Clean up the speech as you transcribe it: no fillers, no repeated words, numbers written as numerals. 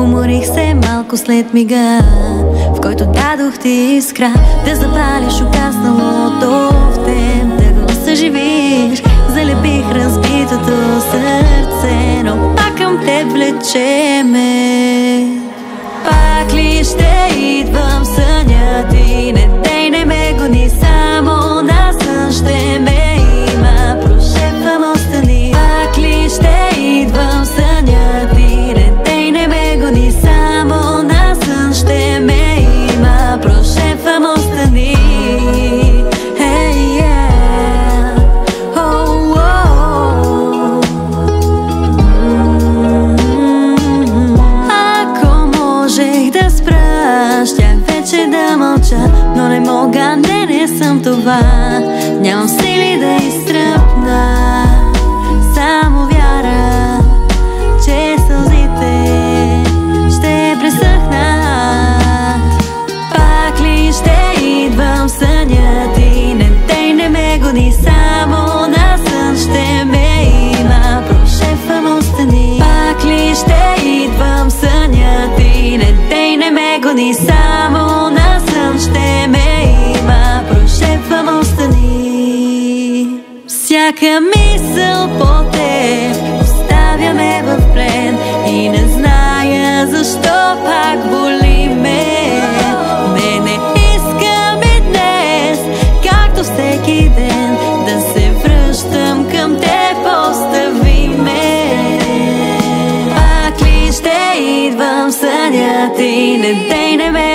Уморих се малко след мига, в който дадох ти искра, да запалиш угасналото в теб, да го съживиш. Залепих разбитото сърце, но пак към теб влече ме. Пак ли ще идвам в съня ти? Не дей, не ме гони, само на сън ще ме има. Прошепвам, остани. Пак ли ще идвам в съня ти? Не дей, не ме гони, само на сън ще ме има. Прошепвам, остани. Щях вече да мълча, но не мога, не съм това. Нямам сили да изтръпна, само вяра, че сълзите ще пресъхнат. Пак ли ще идвам в съня ти? Не дей, не ме гони, само на сън ще ме има. Прошепвам, остани. Пак ли ще идвам в съня ти? Не дей, не ме гони, само на сън ще ме има. Прошепвам, остани. Всяка мисъл по теб оставя ме в плен и не зная защо пак боли ме. Не искам и днес, както всеки ден, да се връщам към теб, остави ме. Пак ли ще идвам в съня ти? Не дей, не ме